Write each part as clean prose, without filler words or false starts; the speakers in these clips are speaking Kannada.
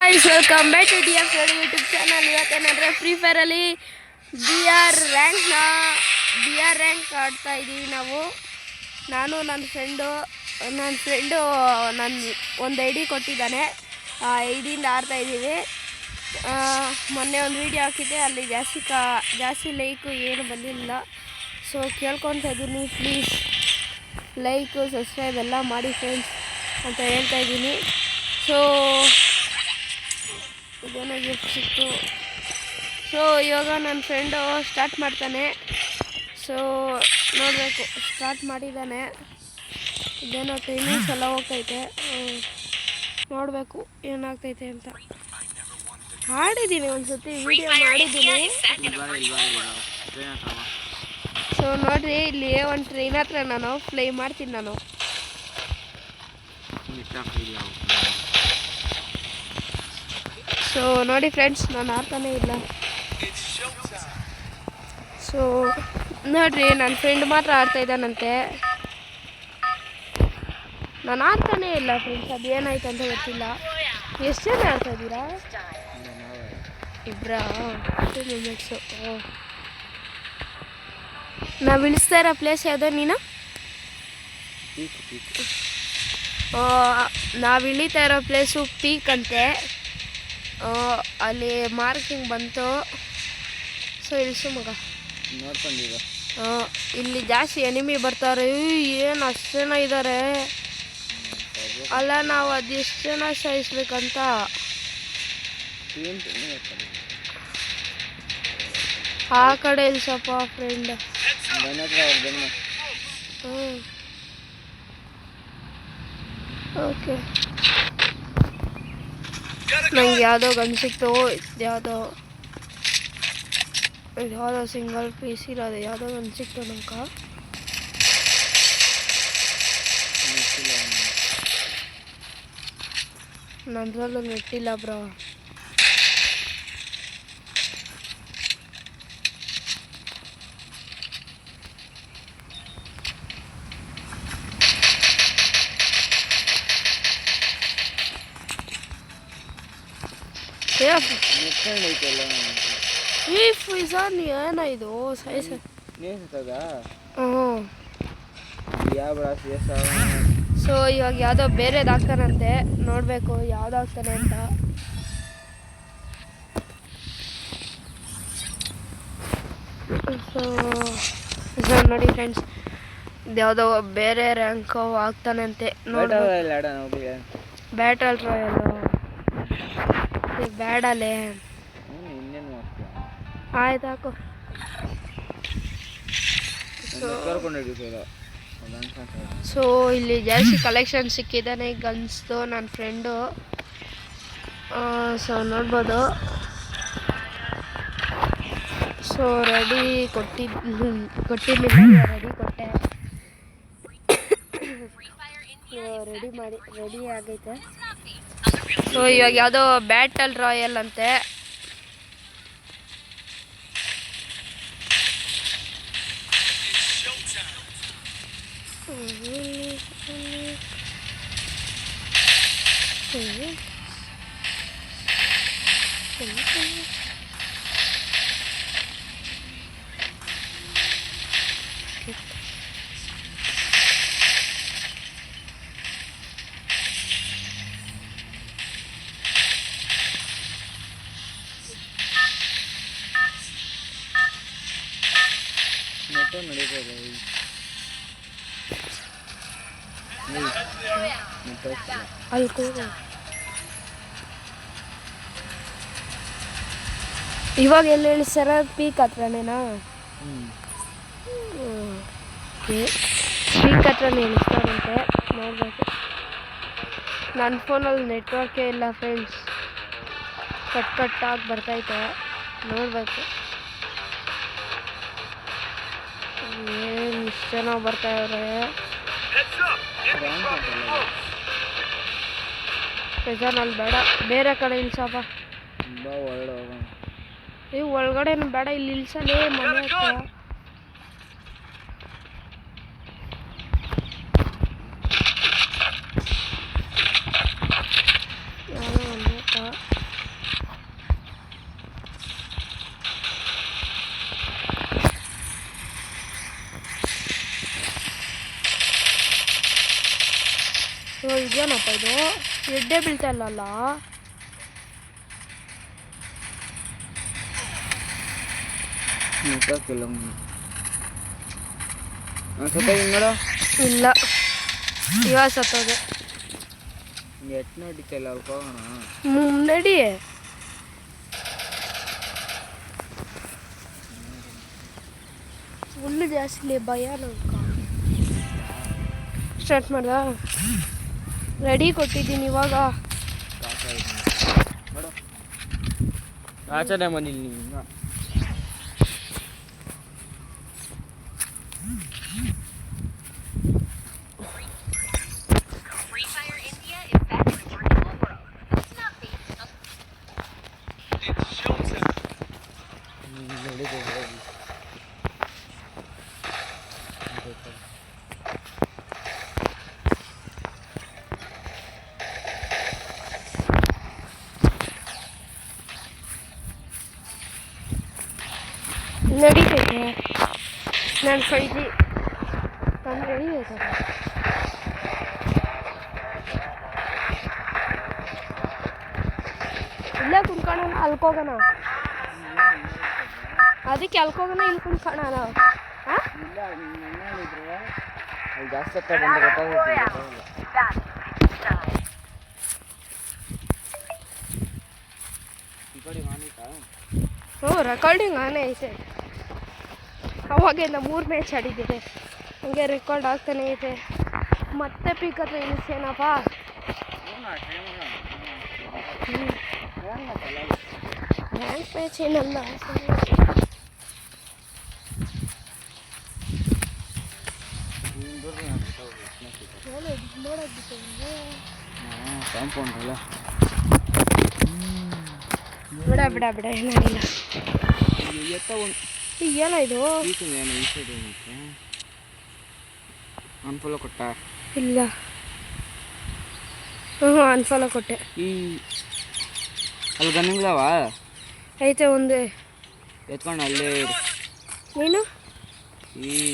Welcome back to DF YouTube channel. ಇವತ್ತೇನಂದರೆ ಫ್ರೀ ಫೈರಲ್ಲಿ ಬಿ ಆರ್ ರ್ಯಾಂಕ್ ಆಡ್ತಾ ಇದ್ದೀವಿ ನಾವು. ನಾನು ನನ್ನ ಫ್ರೆಂಡು ನನ್ನ ಒಂದು ಐ ಡಿ ಕೊಟ್ಟಿದ್ದಾನೆ. ಆ ಐ ಡಿಯಿಂದ ಆಡ್ತಾಯಿದ್ದೀವಿ. ಮೊನ್ನೆ ಒಂದು ವೀಡಿಯೋ ಹಾಕಿದ್ದೆ, ಅಲ್ಲಿ ಜಾಸ್ತಿ ಲೈಕು ಏನು ಬಂದಿಲ್ಲ. ಸೊ ಕೇಳ್ಕೊತಾ ಇದ್ದೀನಿ, ಪ್ಲೀಸ್ ಲೈಕು ಸಬ್ಸ್ಕ್ರೈಬ್ ಎಲ್ಲ ಮಾಡಿ ಫ್ರೆಂಡ್ಸ್ ಅಂತ ಹೇಳ್ತಾ ಇದ್ದೀನಿ. ಸೊ ಇದೇನೋ ಗಿಫ್ಟ್ ಸಿಕ್ತು. ಸೊ ಇವಾಗ ನನ್ನ ಫ್ರೆಂಡು ಸ್ಟಾರ್ಟ್ ಮಾಡ್ತಾನೆ. ಸೊ ನೋಡಬೇಕು, ಸ್ಟಾರ್ಟ್ ಮಾಡಿದ್ದಾನೆ. ಇದೇನೋ ಟೈಮಿಂಗ್ಸ್ ಎಲ್ಲ ಹೋಗ್ತೈತೆ, ನೋಡಬೇಕು ಏನಾಗ್ತೈತೆ ಅಂತ. ಆಡಿದ್ದೀನಿ ಒಂದು ಸತಿ, ವಿಡಿಯೋ ಮಾಡಿದ್ದೀನಿ. ಸೊ ನೋಡಿರಿ, ಇಲ್ಲಿ ಒಂದು ಟ್ರೈನ್ ಹತ್ರ ನಾನು ಫ್ಲೈ ಮಾಡ್ತೀನಿ. ನಾನು ಸೊ ನೋಡಿ ಫ್ರೆಂಡ್ಸ್, ನಾನು ಆಡ್ತಾನೇ ಇಲ್ಲ. ಸೊ ನೋಡ್ರಿ, ನನ್ನ ಫ್ರೆಂಡ್ ಮಾತ್ರ ಆಡ್ತಾ ಇದ್ದಾನಂತೆ, ನಾನು ಆಡ್ತಾನೇ ಇಲ್ಲ ಫ್ರೆಂಡ್ಸ್. ಅದೇನಾಯ್ತು ಅಂತ ಗೊತ್ತಿಲ್ಲ. ಎಷ್ಟು ಜನ ಆಡ್ತಾ ಇದ್ದೀರಾ? ಇಬ್ಬರಾ? ಮೆಂಬರ್ಸು. ನಾವು ಇಳಿಸ್ತಾ ಇರೋ ಪ್ಲೇಸ್ ಯಾವುದೋ ನೀನು? ನಾವು ಇಳಿತಾ ಇರೋ ಪ್ಲೇಸು ಪೀಕ್ ಅಂತೆ. ಅಲ್ಲಿ ಮಾರ್ಕಿಂಗ್ ಬಂತು. ಸೊ ಇಳಿಸು ಮಗ, ನೋಡ್ಕೊಂಡಿದ್ದ. ಇಲ್ಲಿ ಜಾಸ್ತಿ ಎನಿಮಿ ಬರ್ತಾರೆ. ಏನು ಅಷ್ಟು ಜನ ಇದ್ದಾರೆ ಅಲ್ಲ, ನಾವು ಅದೆಷ್ಟು ಜನ ಸಾಯಿಸ್ಬೇಕಂತ. ಆ ಕಡೆ ಇಳಿಸಪ್ಪ ಫ್ರೆಂಡ್. ಓಕೆ, ನಂಗೆ ಯಾವುದೋ ಗನ್ ಸಿಕ್ತು. ಯಾವುದೋ ಸಿಂಗಲ್ ಪೀಸ್ ಇರೋದು ಯಾವುದೋ ಗನ್ ಸಿಕ್ತು ನಂಗೆ. ನಂದ್ರಲ್ಲೂ ನೆಟ್ಟಿಲ್ಲ ಬ್ರೋ. ಈ ಫಿಜಾನ್ ಏನಾಯ್ತು ಸೈಸ್? ಸೊ ಇವಾಗ ಯಾವುದೋ ಬೇರೆದಾಗ್ತಾನಂತೆ, ನೋಡಬೇಕು ಯಾವುದಾಗ್ತಾನೆ ಅಂತ. ಸೊ ನೋಡಿ ಫ್ರೆಂಡ್ಸ್, ಯಾವುದೋ ಬೇರೆ ರ್ಯಾಂಕ್ ಆಗ್ತಾನಂತೆ. ಬ್ಯಾಟಲ್ ರಾಯಲ್ ಬ್ಯಾಡಲ್ಲೇ. ಆಯ್ತು ಹಾಕು. ಸೊ ಇಲ್ಲಿ ಜಾಸ್ತಿ ಕಲೆಕ್ಷನ್ ಸಿಕ್ಕಿದ್ದಾನೆ ಗನ್ಸ್ದು ನನ್ನ ಫ್ರೆಂಡು. ಸೊ ನೋಡ್ಬೋದು. ಸೊ ರೆಡಿ ಕೊಟ್ಟಿರ್ಲಿಲ್ಲ, ರೆಡಿ ಕೊಟ್ಟೆ. ರೆಡಿ ಆಗೈತೆ. ಸೊ ಇವಾಗ ಯಾವುದೋ ಬ್ಯಾಟಲ್ ರಾಯಲ್ ಅಂತೆ. ಇವಾಗ ಎಲ್ಲಿ ಇಳಿಸ್ತಾರ? ಪೀಕ್ ಹತ್ರನೇನಾ? ಪೀಕ್ ಹತ್ರನೇ ಇಳಿಸ್ತಾರಂತೆ, ನೋಡ್ಬೇಕು. ನನ್ನ ಫೋನಲ್ಲಿ ನೆಟ್ವರ್ಕೇ ಇಲ್ಲ ಫ್ರೆಂಡ್ಸ್, ಕಟ್ಟಾಗಿ ಬರ್ತೈತೆ, ನೋಡ್ಬೇಕು. ಏನು ಇಷ್ಟು ಜನ ಬರ್ತಾಯಿದ್ರೆ ಅಲ್ಲಿ ಬೇಡ, ಬೇರೆ ಕಡೆ ಇಳಿಸಪ್ಪ. ಒಳಗಡೆನು ಬೇಡ, ಇಲ್ಲಿ ಇಳಿಸಲೇ ಮನೆ ಹತ್ರ. ಯಾವುದೋ ಒಂದು ಏನಪ್ಪ ಇದು ಎಡ್ಡೆ ಬೀಳ್ತಾ ಇಲ್ಲಲ್ಲ. ಇಲ್ಲ ಇವಾಗ ಸತ್ತೋದೆ. ನಡಿ ಹುಲ್ಲು ಜಾಸ್ತಿ ಭಯ ನೋಡ್ಕ. ಸ್ಟಾರ್ಟ್ ಮಾಡ್ದ. ರೆಡಿ ಕೊಟ್ಟಿದ್ದೀನಿ ಇವಾಗ. ಆಚರಣೆ ಬಂದಿಲ್ಲ ನೀವು. ನಡೀತೈತೆ ನಾನು 5G ನಾನು ರೆಡಿ ಆಯ್ತದೆ. ಇಲ್ಲೇ ಕುಂತ್ಕೊಳ್ಳೋಣ ಅಲ್ಕೋಗೋಣ. ಅದಕ್ಕೆ ಅಲ್ಕೋಗೋಣ ಇಲ್ಲಿ ಕುಂತ್ಕೊಳ್ಳೋಣ. ಹಾಂ ಹ್ಞೂ ರೆಕಾರ್ಡಿಂಗ್ ಆನೇ ಐತೆ. ಅವಾಗಿಂದ 3 ಮ್ಯಾಚ್ ಆಡಿದ್ದೀರಿ, ಹಂಗೆ ರೆಕಾರ್ಡ್ ಆಗ್ತಾನೆ ಐತೆ. ಮತ್ತೆ ಪೀಕ್ ಹತ್ರ ಇಳಿಸೇನಪ್ಪ. ರ್ಯಾಂಕ್ ಮ್ಯಾಚ್ ಏನಲ್ಲ. ಬಿಡ ಬಿಡ ಬಿಡ ಏನಾಗಿಲ್ಲ. ಏನ ಇದು ಅನ್ಫಾಲೋ ಕೊಟ್ಟ? ಇಲ್ಲ ಅನ್ಫಾಲೋ ಕೊಟ್ಟೆ. ಅಲ್ಲಿ ಗನ್ನಿಂಗ್ಲವ ಐತೆ ಒಂದು ಎತ್ಕೊಂಡು ಅಲ್ಲೇ ನೀನು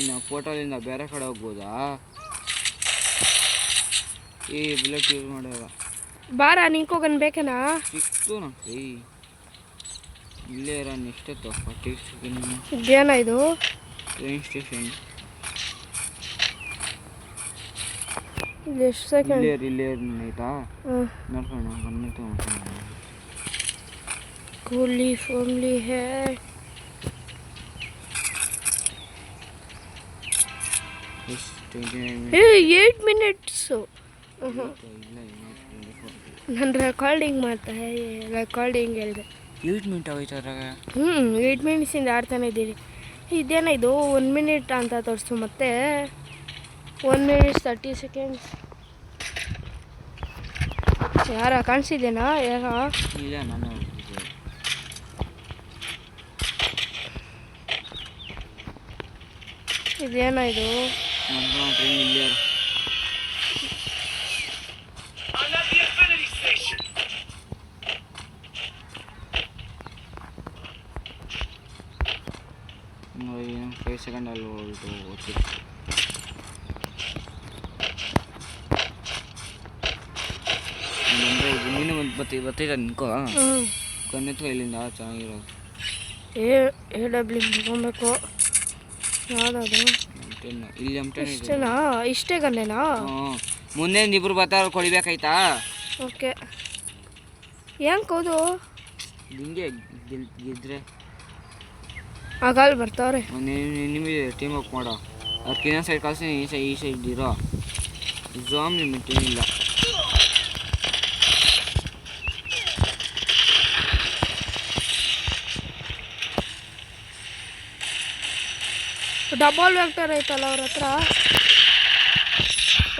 ನಾವು ಫೋಟೋಲಿಂದ ಬೇರೆ ಕಡೆ ಹೋಗ್ಬೋದಾ? ಬುಲೆಟ್ ಯೂಸ್ ಮಾಡ್ಯಾರ. ಬಾರ ನಿಂಕೋಗನ್ ಬೇಕನಾ? ಸಿಕ್ತು ನಾ ಇಲ್ಲೇ ಇರೋ ಎಷ್ಟೊತ್ತು ಏನ ಇದು ಟ್ರೈನ್ ಸ್ಟೇಷನ್. ಇಲ್ಲಿ ಎಷ್ಟು ಸೆಕೆಂಡ್ ಇಲ್ಲೇ ಆಯ್ತಾ ನೋಡ್ಕೊಂಡು ಬಂದು ಕೂಲಿ ಫೋಮ್ಲಿ ಹೇ. 8 ಮಿನಿಟ್ಸು. ನಾನು ರೆಕಾರ್ಡಿಂಗ್ ರೆಕಾರ್ಡಿಂಗ್ ಹೇಳಿದೆ. 8 ಮಿನಿಟ್ ಆಗೋಯ್ತು ಅದ್ರಾಗ. 8 ಮಿನಿಟ್ಸಿಂದ ಆಡ್ತಾನೆ ಇದ್ದೀರಿ. ಇದೇನ ಇದು 1 ಮಿನಿಟ್ ಅಂತ ತೋರಿಸ್ತು. ಮತ್ತೆ 1 ಮಿನಿಟ್ 30 ಸೆಕೆಂಡ್ಸ್. ಯಾರ ಕಾಣಿಸಿದ್ದೇನಾ? ಯಾರ ಇಲ್ಲ ನಾನು ಇದೇನ ಇದು? ಇಲ್ಲೇ ಫೈವ್ ಸೆಕೆಂಡ್ ಅಲ್ಲಿ ಹೋಗ್ಬಿಟ್ಟು ಓದ್ತೀವಿ. ನೀನು ಬರ್ತೈತೆ ನಿನ್ಕೋ ಕಣ್ಣೆತ್ಕೊ ಇಲ್ಲಿಂದ ಚೆನ್ನಾಗಿರೋದು. AW ತಗೊಬೇಕು. ಯಾವ್ದದು? ಇಲ್ಲಿ ಇಷ್ಟೇನಾ? ಇಷ್ಟೇ ಗನ್ನೇನಾ? ಮುಂದೆ ಇಬ್ರು ಬರ್ತಾರ ಕೊಡಿಬೇಕಾಯ್ತಾ? ಓಕೆ. ಹೆಂಗೆ ಹೌದು ಹಿಂಗೆ ಗೆದ್ರೆ ಆಗಲ್ಲ ಬರ್ತಾವ್ರೆ. ನಿಮಗೆ ಟೀಮ್ ವರ್ಕ್ ಮಾಡೋ ಅದಕ್ಕೆ ಇನ್ನೊಂದು ಸೈಡ್ ಕಳಿಸಿ ಈ ಸೈಡ್ ಇರೋ ಜಾಮ್ ನಿಮಗೆ ಟೀಮ್ ಇಲ್ಲ. ಡಬಲ್ ವೆಕ್ಟರ್ ಐತಲ್ಲ ಅವ್ರ ಹತ್ರ.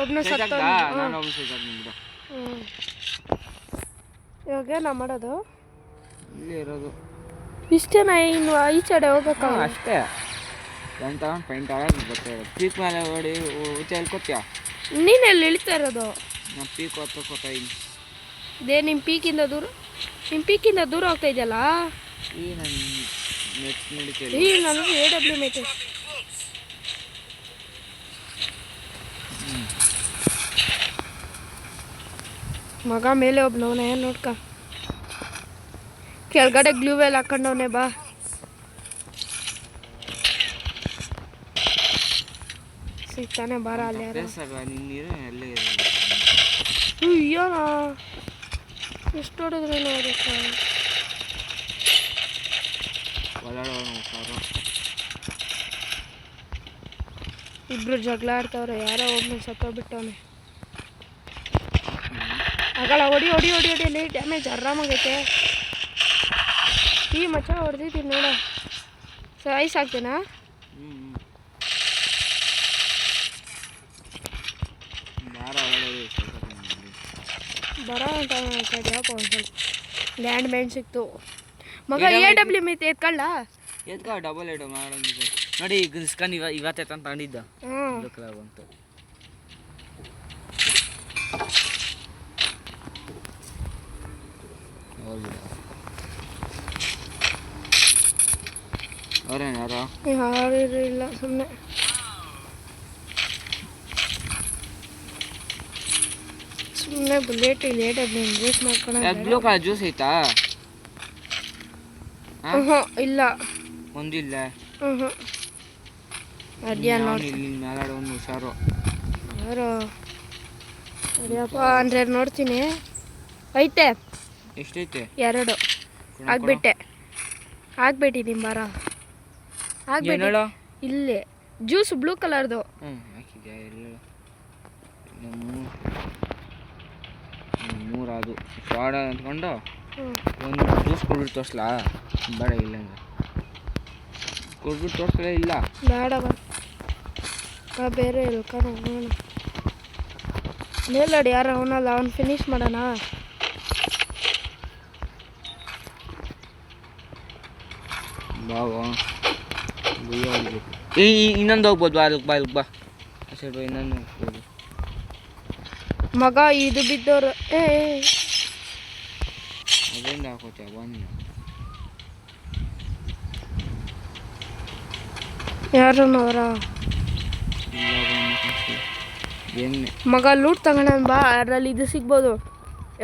ಒಬ್ಬನ ಸತ್ತ. ಇವಾಗ ನಾ ಮಾಡೋದು ಇಲ್ಲೇ ಇರೋದು ಇಷ್ಟೇನಾ? ಇನ್ನು ಈ ಸೈಡೆ ಹೋಗ್ಬೇಕಾ? ಅಷ್ಟೇ. ಪೈಂಟ್ ತಗೊಂಡು ಪೈಂಟ್ ಆಗೋದು ಬರ್ತಾ ಪೀಕ್ ಮೇಲೆ ಹೊಡಿ ಹೇಳ್ಕೊತ್ಯಾ? ನೀನೆಲ್ಲಿ ಇಳಿತಾ ಇರೋದು? ನಾನು ಪೀಕ್ ಹೊತ್ಕೋತಾ ಇದ್ದೀನಿ. ಇದೇ ನಿಮ್ಮ ಪೀಕಿಂದ ದೂರ ಹೋಗ್ತಾ ಇದೆಯಲ್ಲ. ಈ ನನ್ನ ನೆಟ್ ನಡೀತಾ ಈ ನನಗೆ AW ಮೇತೆ. ಮಗ ಮೇಲೆ ಒಬ್ನವನೇ ನೋಡ್ಕ, ಕೆಳಗಡೆ ಗ್ಲೂವೆಲ್ ಹಾಕೊಂಡವನೆ ಬಾ. ಸಿಗ್ತಾನೆ ಬಾರ ಅಲ್ಲಿ ಯಾರು. ಅಯ್ಯೋ ಎಷ್ಟು ಹೊಡೆದ್ರೆ ನೋಡಕ್ಕ. ಇಬ್ರು ಜಗಳ ಆಡ್ತವ್ರೆ, ಯಾರೋ ಒಬ್ಬನು ಸತ್ತೋಗ್ಬಿಟ್ಟವನೆ. ಆಗಲ್ಲ ಹೊಡಿ ಹೊಡಿ ಹೊಡಿ ಹೊಡಿ ಅಲ್ಲಿ ಡ್ಯಾಮೇಜ್ ಆರಾಮಾಗೈತೆ. ಈ ಮಚ್ಚ ಹೊಡೆದಿದ್ದೀನಿ ನೋಡ. ಸೈಸ್ ಆಗ್ತೇನಾ? ಬರೋ ತಡಿಯಪ್ಪ ಒಂದು ಸ್ವಲ್ಪ ಲ್ಯಾಂಡ್ ಮೈನ್ ಸಿಕ್ತು. ಮಗ AW ಮಿತ್ ಎತ್ಕೊಳ್ಳ ಎತ್ಕೊ ಡಬಲ್ ಏಟು ಮಾಡೋದು ನೋಡಿ. ಈಗ ಇಸ್ಕೊಂಡು ಇವತ್ತೇ ತಂದು ತಗೊಂಡಿದ್ದ ಬಂತು. ಅವ್ರೇನು ಯಾರು ಇಲ್ಲ, ಸುಮ್ಮನೆ ಸುಮ್ಮನೆ ಬುಲೆಟ್ ಇಲ್ಲಿ AW ಜ್ಯೂಸ್ ಮಾಡ್ಕೊಂಡು. ಬ್ಲೂ ಕಲರ್ ಜ್ಯೂಸ್ ಐತಾ? ಇಲ್ಲ ಒಂದಿಲ್ಲ. ಅಡ್ಯಾ ನೋಡಿ ಮೇಲಾಡ ಒಂದು ಹುಷಾರು. ಯಾರು ಅಡಿಯಪ್ಪ ಅಂದರೆ ನೋಡ್ತೀನಿ. ಐತೆ ಎಷ್ಟೈತೆ? 2 ಆಗ್ಬಿಟ್ಟಿದ್ದೀನಿ ಬಾರ. ಆಗ್ಬಿಟ್ಟು ಇಲ್ಲೇ ಜ್ಯೂಸ್ ಬ್ಲೂ ಕಲರ್ದು. ಹಾಕಿದ್ಯಾ? ಎಲ್ಲ 3 ಅದು ಶಾಡ ಅಂದ್ಕೊಂಡು ಒಂದು ಜ್ಯೂಸ್ ಕೊಡ್ಬಿಟ್ಟು ತೋರಿಸ್ಲಾ? ಬೇಡ ಇಲ್ಲ ಅಂದ್ರೆ ಕೊಡ್ಬಿಟ್ಟು ತೋರಿಸ್ಲೇ ಇಲ್ಲ. ಬೇಡ ಬಾ ಬೇರೆ ಇಲ್ಕ ನೋಡೋಣ. ಮೇಲಾಡಿ ಯಾರು ಅವನಲ್ಲ, ಅವ್ನು ಫಿನಿಶ್ ಮಾಡೋಣ. ಬಾವಾ ಇನ್ನೊಂದು ಹೋಗ್ಬೋದು. ಬಾ ಬಾ ಸೈಡ್ ಇನ್ನೊಂದು ಹೋಗ್ಬೋದು. ಮಗ ಇದು ಬಿದ್ದವ್ರು ಅದರಿಂದ ಹಾಕೋತೆ ಬಂದು. ಯಾರನ್ನವರ ಮಗ ಲೂಟ್ ತಗೋಣ ಬಾ. ಅದರಲ್ಲಿ ಇದು ಸಿಗ್ಬೋದು,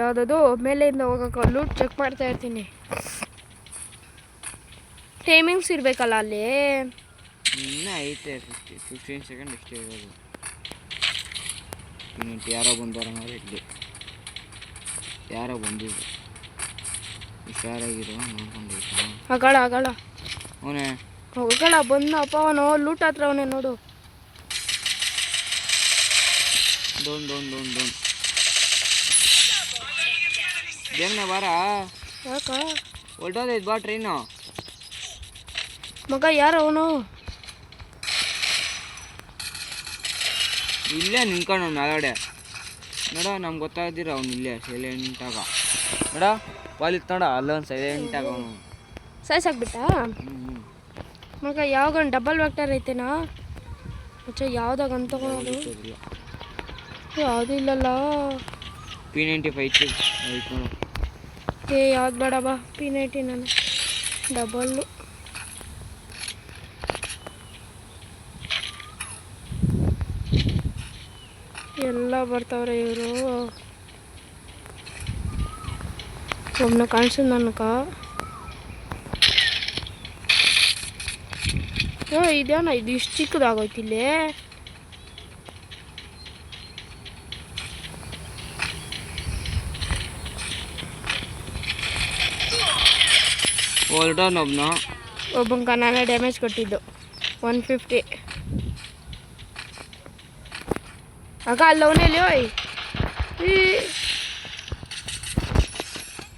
ಯಾವುದದು ಮೇಲೆಯಿಂದ ಹೋಗೋಕೆ. ಲೂಟ್ ಚೆಕ್ ಮಾಡ್ತಾ ಇರ್ತೀನಿ. ಟೈಮಿಂಗ್ಸ್ ಇರಬೇಕಲ್ಲ ಅಲ್ಲಿ. ಇನ್ನೂ ಐತೆ 15 ಸೆಕೆಂಡ್ ಅಷ್ಟೇ ಇರೋದು. ಯಾರೋ ಬಂದವರ ಇಲ್ಲಿ, ಯಾರೋ ಬಂದಿದ್ದು. ಹುಷಾರಾಗಿರೋ ನೋಡ್ಕೊಂಡಿರ್ತಾನ. ಆಗಲ್ಲ ಅವನೇ ಹೋಗಲ್ಲ ಬಂದಪ್ಪ. ಅವನು ಲೂಟ್ ಹತ್ರ ಅವನೇ ನೋಡು. ಡೋನ್ ಬೇಗನೆ ಬಾರ. ಯಾಕ ಹೊಲ್ಟೋದೈತೆ ಬಾ ಟ್ರೈನು. ಮಗ ಯಾರು ಅವನು? ಇಲ್ಲೇ ನಿಂತ್ಕೊಂಡು ಮೇಲಡೆ ನೋಡ. ನಮ್ಗೆ ಗೊತ್ತಾಗ್ದಿರ ಅವ್ನು ಇಲ್ಲೇ ಸೈಲೆಂಟಾಗ ನೋಡ. ಪಾಲಿತ್ ನೋಡ ಅಲ್ಲೊಂದು ಸೈಲೆಂಟಾಗ ಅವನು ಸಾಯ್ಸಾಕ್ಬಿಟ್ಟ. ಮಗ ಯಾವಾಗನ್ ಡಬಲ್ ವ್ಯಾಕ್ಟರ್ ಐತೆನಾ? ಅಚ್ಚ ಯಾವ್ದಾಗ ಅಂತ ತಗೊಳೋದು? ಯಾವುದೂ ಇಲ್ಲಲ್ಲ. P95 ಐತೆ ನೋಡು. ಯಾವ್ದು ಬೇಡ ಬಾ. P90 ನಾನು ಡಬಲ್ಲು. ಎಲ್ಲ ಬರ್ತಾವ್ರೆ ಇವರು. ಒಬ್ಬನ ಕಾಣಿಸು ನನಕ. ಇದೇನ ಇದು ಇಷ್ಟು ಚಿಕ್ಕದಾಗೋಯ್ತಿಲ್ಲಿ. ಒಬ್ಬಂಕ ನಾನೇ ಡ್ಯಾಮೇಜ್ ಕೊಟ್ಟಿದ್ದು 150. ಆಗ ಅಲ್ಲವನೇಲಿ ಓಯ್ ಈ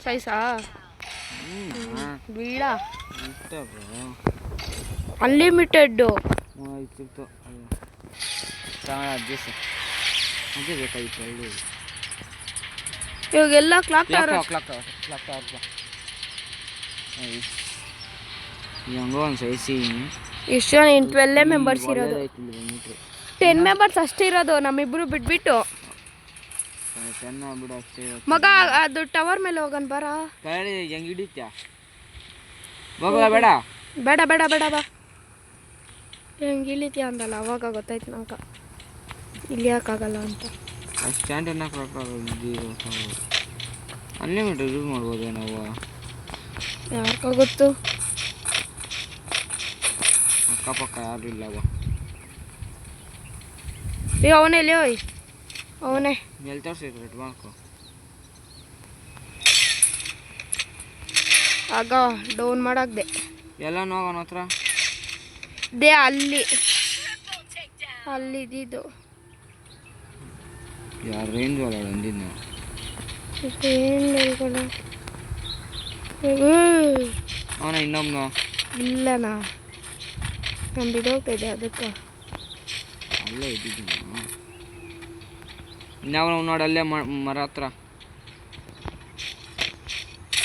ಸೈಸಾ ಬೀಳ ಅನ್ಲಿಮಿಟೆಡ್ಡು. ಇವಾಗೆಲ್ಲ ಕ್ಲಾಕ್ ಎಷ್ಟು ಜನ? 12 ಮೆಂಬರ್ಸ್ ಇರೋದು. 10 ಮೆಂಬರ್ಸ್ ಅಷ್ಟೇ ಇರೋದು, ನಮ್ಮಿಬ್ರು ಬಿಟ್ಬಿಟ್ಟು. ಮಗ ಅದು ಟವರ್ ಮೇಲೆ ಹೋಗೋಣ ಬರ. ಬೇಡ ಬೇಡ ಬೇಡ ಬೇಡ ಬಾ. ಹೆಂಗೆ ಇಳಿತೀಯ ಅಂದಲ್ಲ ಅವಾಗ ಗೊತ್ತಾಯ್ತು ನಂಗೆ ಇಳಿಯೋಕ್ಕಾಗಲ್ಲ ಅಂತ. ಅನ್ಲಿಮಿಟೆಡ್ ಯೂಸ್ ಮಾಡ್ಬೋದೇ ನಾವು? ಯಾರಿಗೋ ಗೊತ್ತು. ಅಕ್ಕಪಕ್ಕ ಯಾರು ಇಲ್ಲವ. ಅವನೇ ಓಯ್ ಅವನೇ ಎಲ್ಲಿ ಸೀಕ್ರೆಟ್ ಮಾಡ್ಕೊ. ಆಗ ಡೌನ್ ಮಾಡಾಕ್ದೆ ಎಲ್ಲ ನೋವನ ಹತ್ರ ದೇ ಅಲ್ಲಿದ್ದು ಯಾರು ರೇಂಜ್ ಒಳಗೆ ಅಂದಿದ್ದು ಏನು ಹೇಳ್ಕೊಳ ಅವನ ಇನ್ನೊಬ್ಬನು ಇಲ್ಲನಾ ನಾನು ಬಿಡೋಗ್ತಾ ಇದೆ ಅದಕ್ಕೆ ಅಲ್ಲೇ ಇದ್ದಿದ್ದು. ಇನ್ಯಾವ ನೋಡಿ ಅಲ್ಲೇ ಮರ ಹತ್ರ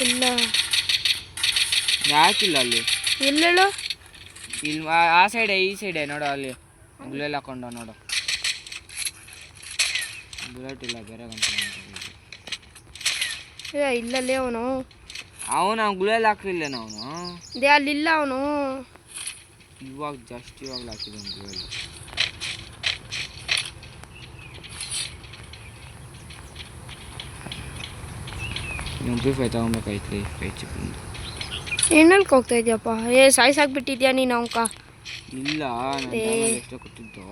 ಇಲ್ಲ. ಯಾಕಿಲ್ಲ ಅಲ್ಲಿ? ಎಲ್ಲೇಳು? ಇಲ್ಲಿ ಆ ಸೈಡೆ ಈ ಸೈಡೆ ನೋಡು, ಅಲ್ಲಿ ಗುಲೆಲ್ಲ ಹಾಕೊಂಡ ನೋಡು. ಬುಲೆಟ್ ಇಲ್ಲ ಬೇರೆ ಗಂಟೆ ಇಲ್ಲಲ್ಲೇ ಅವನು ಗುಲೆಲ್ಲ ಹಾಕ್ಲಿಲ್ಲ ಅವನು. ದೇ ಅಲ್ಲಿಲ್ಲ ಅವನು. ಇವಾಗ ಜಸ್ಟ್ ಇವಾಗಲೂ ಹಾಕಿದ್ದಾನೆ ಗುಲೆಲ್ಲ. MP5 ತಗೊಬೇಕಾಯ್ತು ಕೈ ಚಿಕ್ಕ. ಏನಕ್ಕೆ ಹೋಗ್ತಾ ಇದೆಯಪ್ಪ? ಸಾಯಿಸಾಕ್ಬಿಟ್ಟಿದ್ಯಾ ನೀನು ಅವಕ? ಇಲ್ಲ ಎಷ್ಟು ಕೊಟ್ಟಿದ್ದು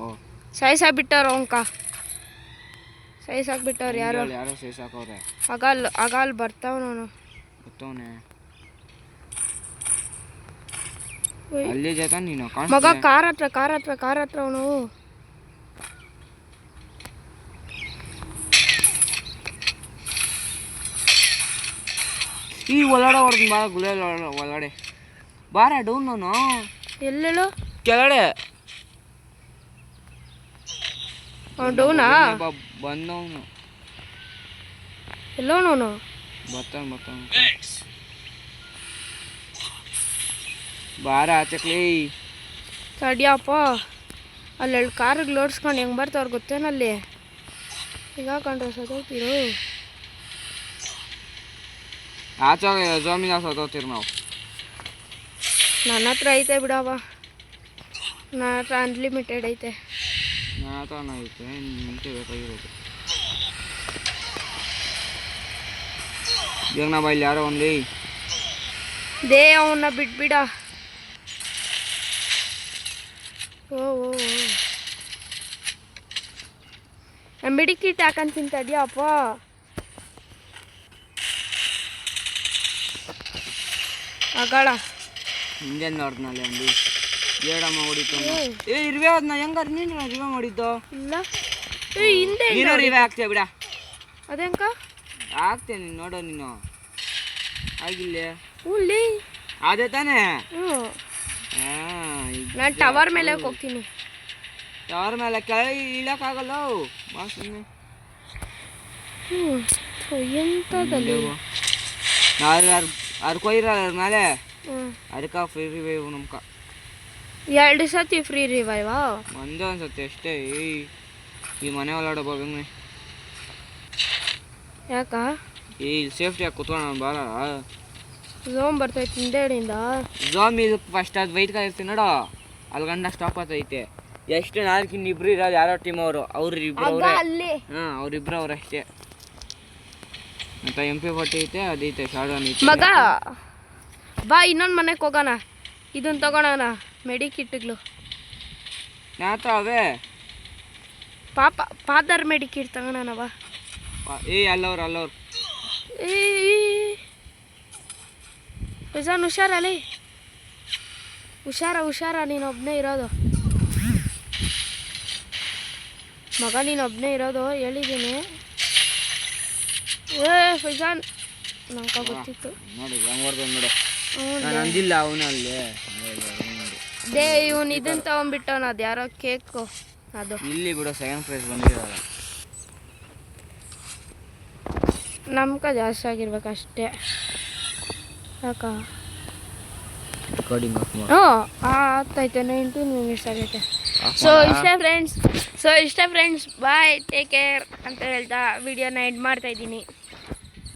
ಸಾಯಿಸಾಕ್ಬಿಟ್ಟವ್ರು ಅವಕ. ಸಾಯಿಸಾಕ್ಬಿಟ್ಟವ್ರು ಯಾರೋ ಸಾಯಿಸಾಕವ್ರೆ. ಆಗಲ್ ಬರ್ತಾವ ನಾನು ಗೊತ್ತವನೆ ಅಲ್ಲಿ ಜೊತೆ ನೀನು ಮಗ ಕಾರ್ ಹತ್ರ ಅವನು. ಈ ಒಳಗಡೆ ಹೊಡೆದು ಬಾರ ಗುಲೆ ಒಳಗಡೆ ಬಾರ ಡೌನ್ ನಾನು. ಎಲ್ಲೇಳು? ಕೆಳಗಡೆ ಡೌನಾ? ಬಂದವನು ಎಲ್ಲೋನು? ಬರ್ತಾನೆ ಬಾರ ಆಚಕ್ಲಿ. ತಡಿಯಪ್ಪ, ಅಲ್ಲೆರಡು ಕಾರ್ಗೆ ಲೋಡ್ಸ್ಕೊಂಡು ಹೆಂಗೆ ಬರ್ತಾವ್ರು ಗೊತ್ತೇನಲ್ಲಿ? ಈಗ ಹಾಕೊಂಡ್ರೆ ಸತ್ತೋಗ್ತಿರು. ಆಚೆ ಜಮೀನ ಸತ್ತೋಗ್ತೀರಿ ನಾವು. ನನ್ನ ಹತ್ರ ಐತೆ ಬಿಡವ, ನನ್ನ ಹತ್ರ ಅನ್ಲಿಮಿಟೆಡ್ ಐತೆ. ನನ್ನ ಹತ್ರ ಐತೆ ನಿಂತೆ ಬೇಕಾಗಿರೋದು. ಈಗ ನಾ ಇಲ್ಲಿ ಯಾರೋ ಒಂದು ದೇ ಅವನ್ನ ಬಿಟ್ಬಿಡ. ಓ ಮೆಡಿಕಿಟ್ ಹಾಕಂತ ತಿಂತದ್ಯಪ್ಪ. ಅಗಳ ಇಂಜನ್ ನೋಡ್ದ್ನಲ್ಲಿ ಅಂದು ಏಡಮ್ಮ ಹೊಡಿತು. ಇರುವೆ ಅದನ್ನ ಹೆಂಗಾರ ನೀನು ರಿವೆ ಮಾಡಿದ್ದು? ಇಲ್ಲ ಹಿಂದೆ ನೀನು ರಿವೆ ಹಾಕ್ತೀಯ ಬಿಡ. ಅದೇಂಕ ಹಾಕ್ತೇನೆ ನೀನು ನೋಡೋ. ನೀನು ಆಗಿಲ್ಲ ಹುಲ್ಲಿ ಅದೇ ತಾನೇ. ನಾನು ಟವರ್ ಮೇಲೆ ಹೋಗ್ತೀನಿ. ಟವರ್ ಮೇಲೆ ಕೆಳಗೆ ಇಳಕ್ಕಾಗಲ್ಲ ಬಾ ಸುಮ್ಮನೆ. ಎಂತದಲ್ಲಿ ಯಾರು ಕೊಯ್ರ ಮೇಲೆ ಅದಕ್ಕೆ ಫ್ರೀ ರಿವೈವ್ ನಮ್ಕ 2 ಸತಿ ಫ್ರೀ ರಿವೈವಾ? ಒಂದೇ ಅನ್ಸತ್ತೆ ಅಷ್ಟೇ. ಈ ಮನೆ ಒಳಗಡೆ ಹೋಗಂಗೆ ಯಾಕ ಈ ಸೇಫ್ಟಿಯಾಗಿ ಕುತ್ಕೊಂಡು ಬಾರ. ಝೋಮ್ ಬರ್ತೈತೆ ಹಿಂದೆಡಿಂದ. ಝೋಮ್ ಇದು ಫಸ್ಟ್ ಅದು ವೈಟ್ ಇರ್ತೀನಿ ನೋಡು, ಅಲ್ಲಿ ಗಂಡ ಸ್ಟಾಪ್ ಆತೈತೆ. ಎಷ್ಟು 4 ಇಬ್ರು ಇರೋದು ಯಾರೋ ಟೀಮ್ ಅವ್ರು ಇಬ್ರು ಅವ್ರೆ. ಅವ್ರಿಬ್ರು ಅವ್ರಷ್ಟೇ. ಅಂತ MP40 ಐತೆ, ಅದೈತೆ ಶಾಡೋನ್ ಐತೆ. ಮಗ ಬಾ ಇನ್ನೊಂದು ಮನೆಗೆ ಹೋಗೋಣ, ಇದನ್ನ ತಗೋಣ ಮೆಡಿಕಿಟ್ಗಳು. ನಾತ ಅವೇ ಫಾದರ್ ಮೆಡಿಕಿಟ್ ತಗೋಣ ಬಾ. ಅಲ್ಲವ್ರು ಫೈಜಾನ್ ಹುಷಾರಲ್ಲಿ, ಹುಷಾರ ನೀನು ಒಬ್ಬನೇ ಇರೋದು ಮಗ, ನೀನು ಒಬ್ಬನೇ ಇರೋದು ಹೇಳಿದ್ದೀನಿ. ಫೈಜಾನ್ ನಂಗೆ ಗೊತ್ತಿತ್ತು ನೋಡಿ ನೋಡು. ನಾನು ಅಂದಿಲ್ಲ ಅವನಲ್ಲಿ ದೇ ಇವನು ಇದನ್ನ ತಗೊಂಡ್ಬಿಟ್ಟವನ. ಅದು ಯಾರೋ ಕೇಕು ಅದು ಇಲ್ಲಿ ಬಿಡೋ. ಸೆಕೆಂಡ್ ಪ್ರೈಸ್ ಬಂದಿರಲ್ಲ, ನಮ್ಕ ಜಾಸ್ತಿ ಆಗಿರ್ಬೇಕಷ್ಟೇ. ಯಾಕ ರೆಕಾರ್ಡಿಂಗ್ ಆಗ್ತೈತೆ 19 ಮಿನಿಟ್ಸ್ ಆಗೈತೆ. ಸೊ ಇಷ್ಟ ಫ್ರೆಂಡ್ಸ್ ಬಾಯ್, ಟೇಕ್ ಕೇರ್ ಅಂತ ಹೇಳ್ತಾ ವಿಡಿಯೋನ ಎಂಡ್ ಮಾಡ್ತಾಯಿದ್ದೀನಿ.